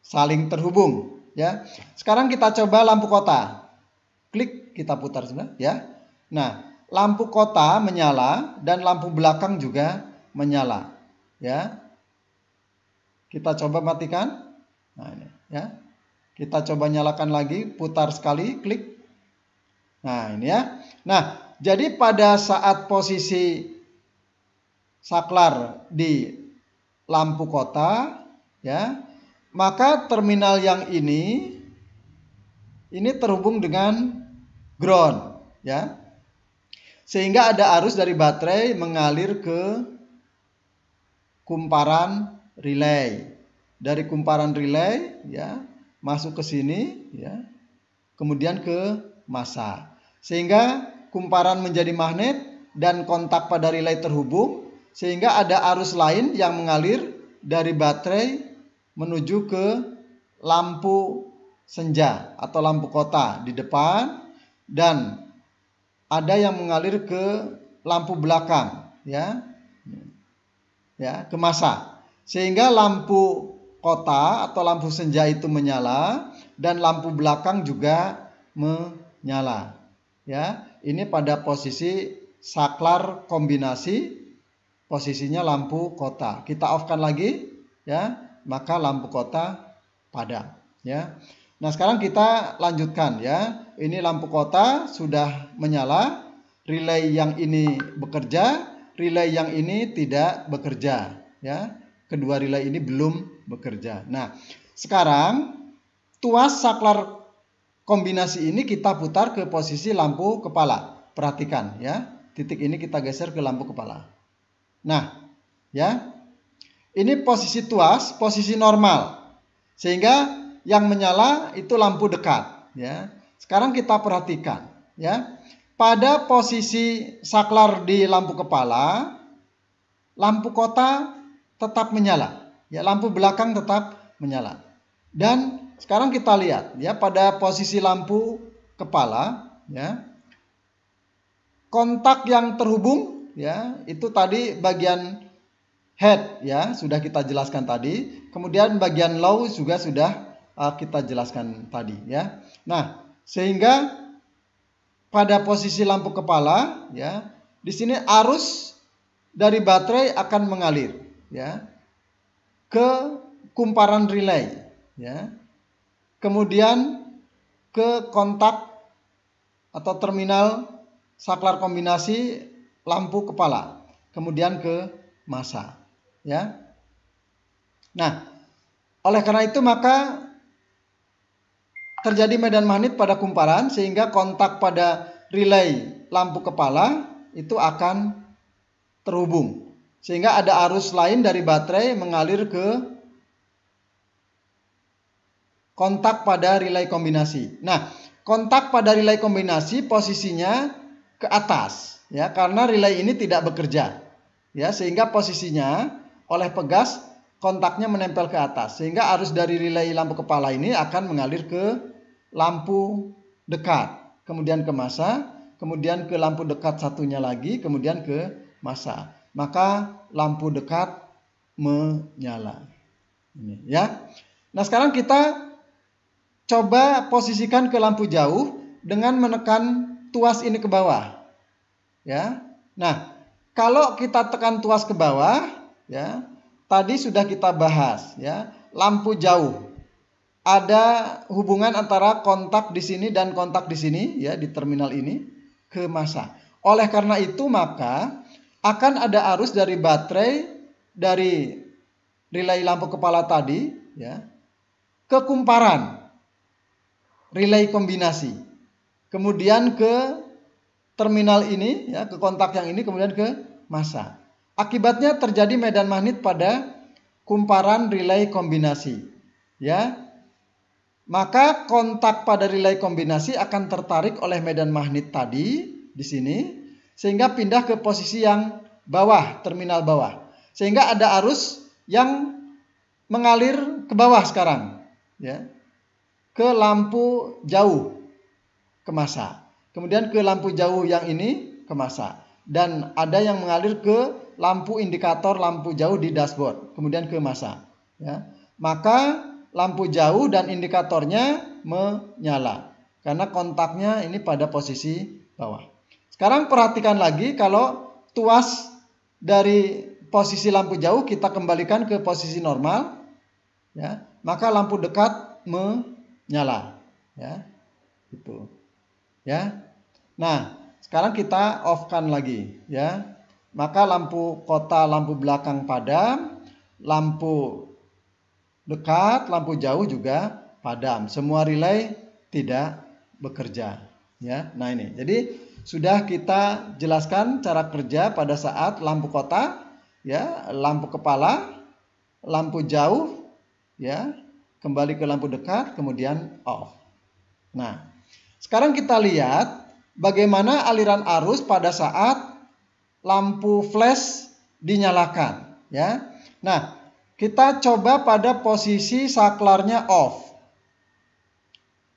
saling terhubung ya. Sekarang kita coba lampu kota. Klik, kita putar sebentar ya. Nah, lampu kota menyala dan lampu belakang juga menyala ya. Kita coba matikan. Nah, ini ya. Kita coba nyalakan lagi, putar sekali, klik. Nah, ini ya. Nah, jadi pada saat posisi saklar di lampu kota ya, maka terminal yang ini terhubung dengan ground ya. Sehingga ada arus dari baterai mengalir ke kumparan relay. Dari kumparan relay ya, masuk ke sini ya. Kemudian ke massa. Sehingga kumparan menjadi magnet dan kontak pada relay terhubung, sehingga ada arus lain yang mengalir dari baterai menuju ke lampu senja atau lampu kota di depan, dan ada yang mengalir ke lampu belakang ya. Ya, ke massa. Sehingga lampu kota atau lampu senja itu menyala dan lampu belakang juga menyala. Ya, ini pada posisi saklar kombinasi, posisinya lampu kota. Kita off-kan lagi ya, maka lampu kota padam ya. Nah, sekarang kita lanjutkan ya. Ini lampu kota sudah menyala, relay yang ini bekerja, relay yang ini tidak bekerja ya. Kedua relay ini belum bekerja. Nah, sekarang tuas saklar kombinasi ini kita putar ke posisi lampu kepala. perhatikan ya. Titik ini kita geser ke lampu kepala. Nah, ya. Ini posisi tuas, posisi normal. Sehingga yang menyala itu lampu dekat, ya. Sekarang kita perhatikan, ya. Pada posisi saklar di lampu kepala, lampu kota tetap menyala, ya. Lampu belakang tetap menyala. Dan sekarang kita lihat, ya, pada posisi lampu kepala, ya. Kontak yang terhubung, ya, itu tadi bagian head, ya, sudah kita jelaskan tadi. Kemudian bagian low juga sudah kita jelaskan tadi, ya. Nah, sehingga pada posisi lampu kepala, ya, di sini arus dari baterai akan mengalir, ya, ke kumparan relay, ya. Kemudian ke kontak atau terminal saklar kombinasi lampu kepala, kemudian ke massa, ya. Nah, oleh karena itu maka terjadi medan magnet pada kumparan sehingga kontak pada relay lampu kepala itu akan terhubung. Sehingga ada arus lain dari baterai mengalir ke kontak pada relay kombinasi. Nah, kontak pada relay kombinasi posisinya ke atas, ya, karena relay ini tidak bekerja, ya, sehingga posisinya oleh pegas kontaknya menempel ke atas, sehingga arus dari relay lampu kepala ini akan mengalir ke lampu dekat, kemudian ke massa, kemudian ke lampu dekat satunya lagi, kemudian ke massa. Maka lampu dekat menyala. Ini, ya. Nah, sekarang kita coba posisikan ke lampu jauh dengan menekan tuas ini ke bawah, ya. Nah, kalau kita tekan tuas ke bawah, ya, tadi sudah kita bahas, ya, lampu jauh. Ada hubungan antara kontak di sini dan kontak di sini, ya, di terminal ini ke massa. Oleh karena itu maka akan ada arus dari baterai dari relay lampu kepala tadi, ya, ke kumparan relay kombinasi. Kemudian ke terminal ini, ya, ke kontak yang ini, kemudian ke massa. Akibatnya terjadi medan magnet pada kumparan relay kombinasi, ya. Maka kontak pada relay kombinasi akan tertarik oleh medan magnet tadi di sini sehingga pindah ke posisi yang bawah, terminal bawah. Sehingga ada arus yang mengalir ke bawah sekarang, ya. Ke lampu jauh ke massa. Kemudian ke lampu jauh yang ini ke massa. Dan ada yang mengalir ke lampu indikator lampu jauh di dashboard, kemudian ke massa, ya. Maka lampu jauh dan indikatornya menyala karena kontaknya ini pada posisi bawah. Sekarang perhatikan lagi kalau tuas dari posisi lampu jauh kita kembalikan ke posisi normal, ya, maka lampu dekat menyala, ya. Gitu. Ya. Nah, sekarang kita off-kan lagi, ya. Maka lampu kota, lampu belakang padam, lampu dekat, lampu jauh juga padam. Semua relay tidak bekerja, ya. Nah, ini. Jadi sudah kita jelaskan cara kerja pada saat lampu kota, ya, lampu kepala, lampu jauh, ya, kembali ke lampu dekat, kemudian off. Nah, sekarang kita lihat bagaimana aliran arus pada saat lampu flash dinyalakan, ya. Nah, kita coba pada posisi saklarnya off.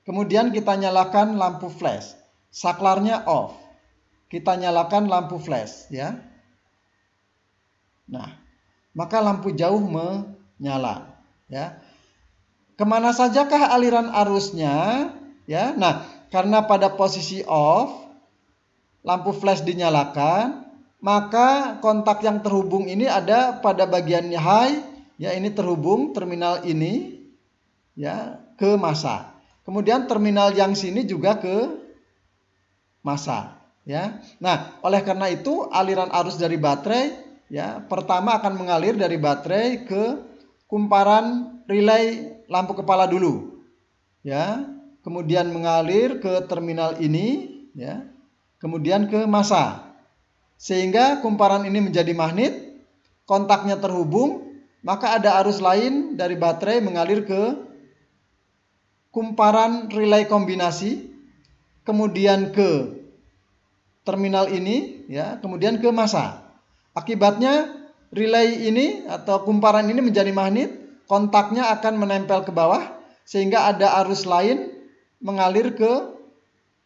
Kemudian kita nyalakan lampu flash. Saklarnya off. Kita nyalakan lampu flash, ya. Nah, maka lampu jauh menyala, ya. Kemana sajakah aliran arusnya, ya? Nah, karena pada posisi off, lampu flash dinyalakan, maka kontak yang terhubung ini ada pada bagian high, ya, ini terhubung terminal ini, ya, ke massa. Kemudian terminal yang sini juga ke massa, ya. Nah, oleh karena itu aliran arus dari baterai, ya, pertama akan mengalir dari baterai ke kumparan relay lampu kepala dulu, ya. Kemudian mengalir ke terminal ini, ya. kemudian ke massa. Sehingga kumparan ini menjadi magnet, kontaknya terhubung, maka ada arus lain dari baterai mengalir ke kumparan relay kombinasi, kemudian ke terminal ini, ya, kemudian ke massa. Akibatnya relay ini atau kumparan ini menjadi magnet, kontaknya akan menempel ke bawah sehingga ada arus lain mengalir ke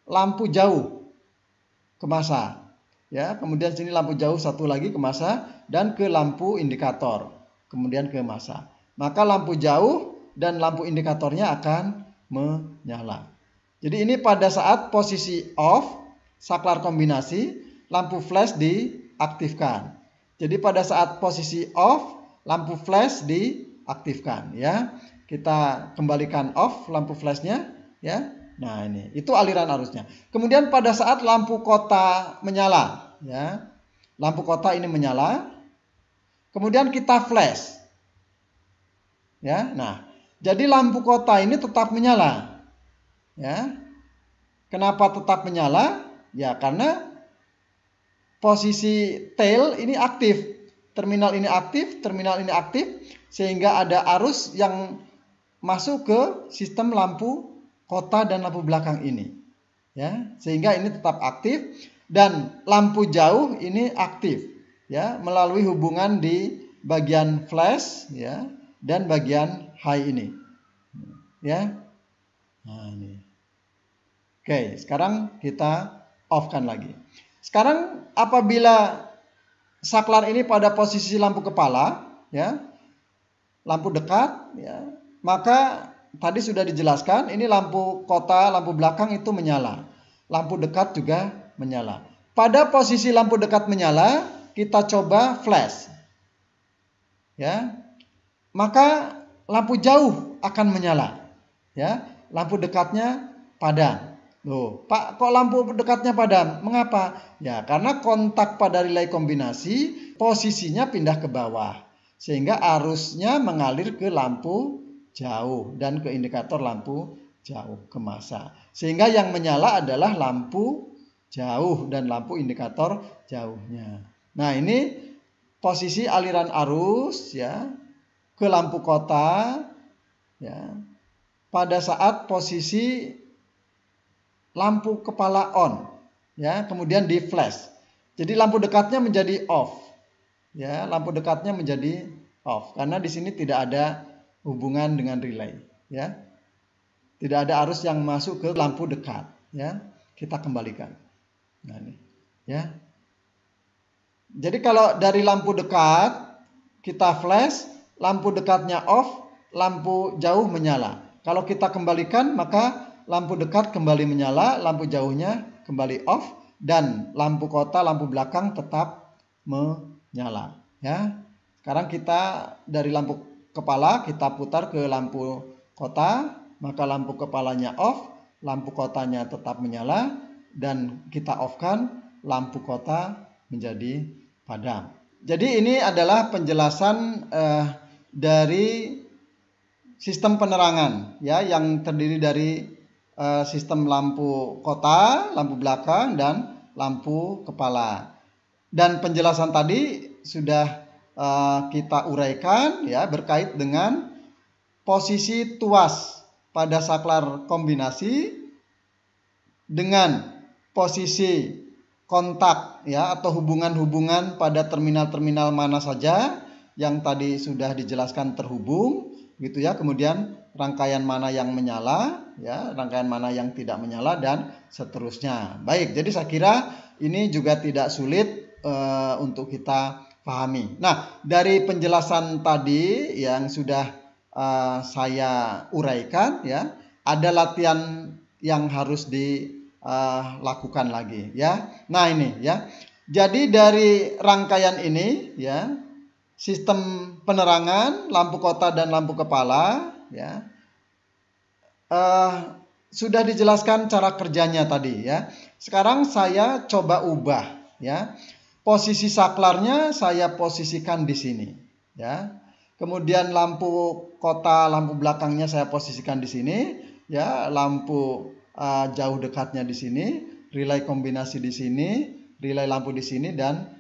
lampu jauh ke massa. Ya, kemudian sini lampu jauh satu lagi ke massa dan ke lampu indikator, kemudian ke massa. Maka lampu jauh dan lampu indikatornya akan menyala. Jadi ini pada saat posisi off saklar kombinasi, lampu flash diaktifkan. Jadi pada saat posisi off, lampu flash diaktifkan, ya. Kita kembalikan off lampu flashnya, ya. Nah, ini itu aliran arusnya. Kemudian pada saat lampu kota menyala, ya. Lampu kota ini menyala. Kemudian kita flash. Ya. Nah, jadi lampu kota ini tetap menyala. Ya. Kenapa tetap menyala? Ya, karena posisi tail ini aktif. Terminal ini aktif, terminal ini aktif, sehingga ada arus yang masuk ke sistem lampu kota dan lampu belakang ini, ya, sehingga ini tetap aktif dan lampu jauh ini aktif, ya, melalui hubungan di bagian flash, ya, dan bagian high ini, ya. Nah, ini. Oke, sekarang kita off-kan lagi. Sekarang apabila saklar ini pada posisi lampu kepala, ya, lampu dekat, ya, maka tadi sudah dijelaskan, ini lampu kota, lampu belakang itu menyala. Lampu dekat juga menyala. Pada posisi lampu dekat menyala, kita coba flash. Ya. Maka lampu jauh akan menyala. Ya, lampu dekatnya padam. Loh, Pak, kok lampu dekatnya padam? Mengapa? Ya, karena kontak pada relay kombinasi posisinya pindah ke bawah. Sehingga arusnya mengalir ke lampu jauh dan ke indikator lampu jauh ke massa. Sehingga yang menyala adalah lampu jauh dan lampu indikator jauhnya. Nah, ini posisi aliran arus, ya, ke lampu kota, ya, pada saat posisi lampu kepala on, ya, kemudian di flash. Jadi lampu dekatnya menjadi off. Ya, lampu dekatnya menjadi off karena di sini tidak ada hubungan dengan relay, ya. Tidak ada arus yang masuk ke lampu dekat, ya. Kita kembalikan. Nah, ini, ya. Jadi kalau dari lampu dekat kita flash, lampu dekatnya off, lampu jauh menyala. Kalau kita kembalikan maka lampu dekat kembali menyala, lampu jauhnya kembali off dan lampu kota, lampu belakang tetap menyala, ya. Sekarang kita dari lampu kepala kita putar ke lampu kota, maka lampu kepalanya off, lampu kotanya tetap menyala dan kita off-kan, lampu kota menjadi padam. Jadi ini adalah penjelasan dari sistem penerangan, ya, yang terdiri dari sistem lampu kota, lampu belakang dan lampu kepala. Dan penjelasan tadi sudah kita uraikan, ya, berkait dengan posisi tuas pada saklar kombinasi dengan posisi kontak, ya, atau hubungan-hubungan pada terminal-terminal mana saja yang tadi sudah dijelaskan terhubung, gitu, ya. Kemudian rangkaian mana yang menyala, ya, rangkaian mana yang tidak menyala dan seterusnya. Baik, jadi saya kira ini juga tidak sulit untuk kita pahami. Nah, dari penjelasan tadi yang sudah saya uraikan, ya, ada latihan yang harus dilakukan lagi, ya. Nah, ini, ya. Jadi dari rangkaian ini, ya, sistem penerangan, lampu kota dan lampu kepala, ya, sudah dijelaskan cara kerjanya tadi, ya. Sekarang saya coba ubah, ya. Posisi saklarnya saya posisikan di sini, ya. Kemudian lampu kota, lampu belakangnya saya posisikan di sini, ya. Lampu jauh dekatnya di sini, relay kombinasi di sini, relay lampu di sini, dan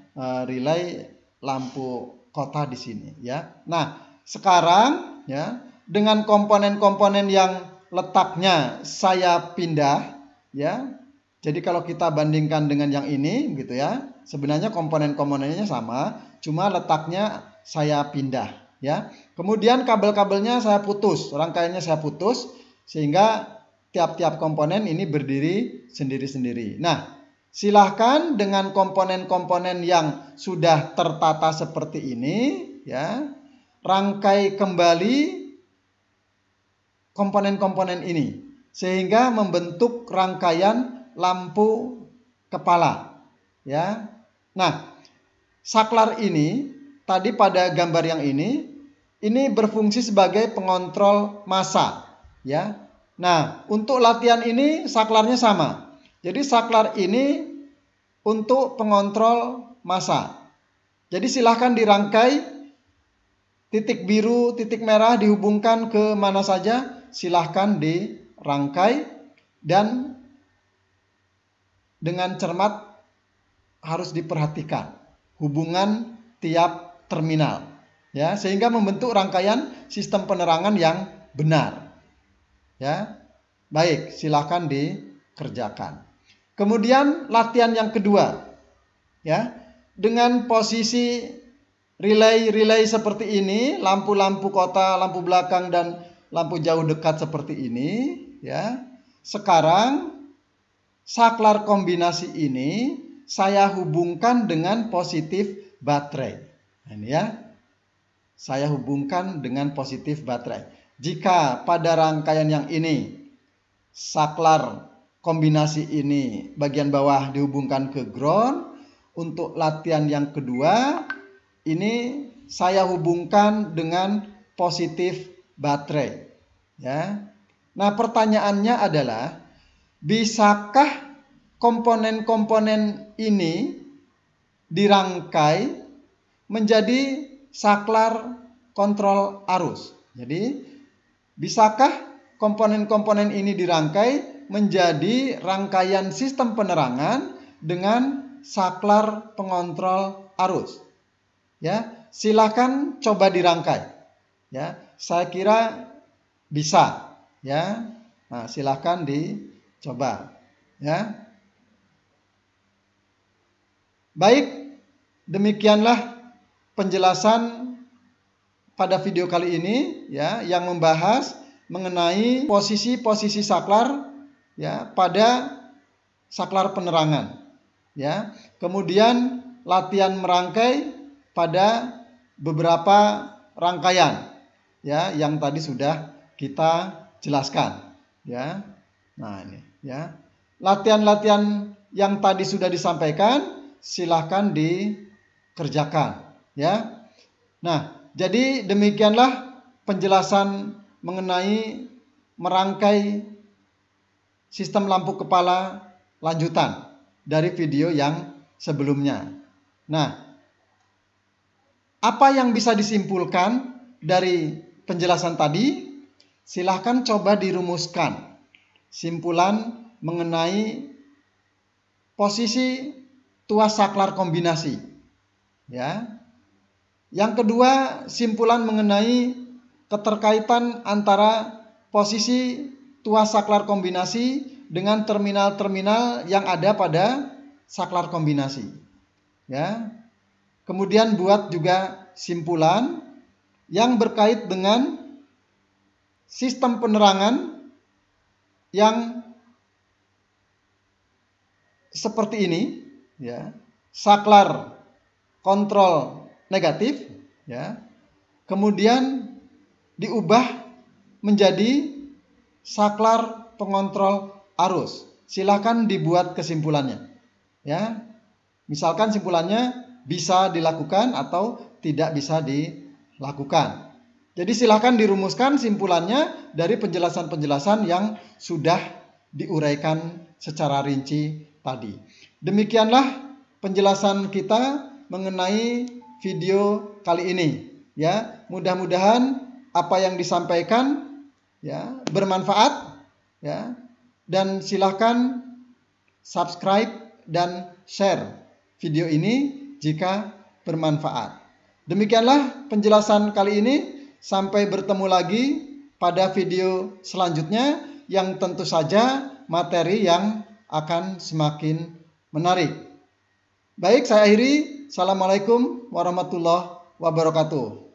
relay lampu kota di sini ya. Nah, sekarang ya dengan komponen-komponen yang letaknya saya pindah ya. Jadi kalau kita bandingkan dengan yang ini gitu ya, sebenarnya komponen-komponennya sama, cuma letaknya saya pindah ya. Kemudian kabel-kabelnya saya putus, rangkaiannya saya putus sehingga tiap-tiap komponen ini berdiri sendiri-sendiri. Nah, silahkan dengan komponen-komponen yang sudah tertata seperti ini ya, rangkai kembali komponen-komponen ini sehingga membentuk rangkaian lampu kepala ya. Nah, saklar ini tadi pada gambar yang ini berfungsi sebagai pengontrol massa ya. Nah, untuk latihan ini saklarnya sama. Jadi saklar ini untuk pengontrol massa. Jadi silahkan dirangkai, titik biru, titik merah dihubungkan ke mana saja, silahkan dirangkai dan dengan cermat harus diperhatikan hubungan tiap terminal ya, sehingga membentuk rangkaian sistem penerangan yang benar ya. Baik, silahkan dikerjakan. Kemudian latihan yang kedua ya, dengan posisi relay seperti ini, lampu-lampu kota, lampu belakang dan lampu jauh dekat seperti ini ya. Sekarang saklar kombinasi ini saya hubungkan dengan positif baterai. Nah, ini ya. Saya hubungkan dengan positif baterai. Jika pada rangkaian yang ini saklar kombinasi ini bagian bawah dihubungkan ke ground, untuk latihan yang kedua ini saya hubungkan dengan positif baterai ya. Nah, pertanyaannya adalah, bisakah komponen-komponen ini dirangkai menjadi saklar kontrol arus? Jadi, bisakah komponen-komponen ini dirangkai menjadi rangkaian sistem penerangan dengan saklar pengontrol arus? Ya, silakan coba dirangkai. Ya, saya kira bisa. Ya, nah, silakan dicoba. Ya, baik, demikianlah penjelasan pada video kali ini ya, yang membahas mengenai posisi-posisi saklar ya pada saklar penerangan ya. Kemudian latihan merangkai pada beberapa rangkaian ya yang tadi sudah kita jelaskan ya. Nah, ini ya. Latihan-latihan yang tadi sudah disampaikan silahkan dikerjakan ya. Nah, jadi demikianlah penjelasan mengenai merangkai sistem lampu kepala lanjutan dari video yang sebelumnya. Nah, apa yang bisa disimpulkan dari penjelasan tadi? Silahkan coba dirumuskan simpulan mengenai posisi tuas saklar kombinasi ya. Yang kedua, simpulan mengenai keterkaitan antara posisi tuas saklar kombinasi dengan terminal-terminal yang ada pada saklar kombinasi ya. Kemudian buat juga simpulan yang berkait dengan sistem penerangan yang seperti ini ya. Saklar kontrol negatif ya. Kemudian diubah menjadi saklar pengontrol arus. Silakan dibuat kesimpulannya ya. Misalkan simpulannya bisa dilakukan atau tidak bisa dilakukan. Jadi silakan dirumuskan simpulannya dari penjelasan-penjelasan yang sudah diuraikan secara rinci tadi. Demikianlah penjelasan kita mengenai video kali ini ya. Mudah-mudahan apa yang disampaikan ya bermanfaat ya, dan silakan subscribe, dan share video ini jika bermanfaat. Demikianlah penjelasan kali ini. Sampai bertemu lagi pada video selanjutnya yang tentu saja materi yang akan semakin menarik. Baik, saya akhiri. Assalamualaikum warahmatullahi wabarakatuh.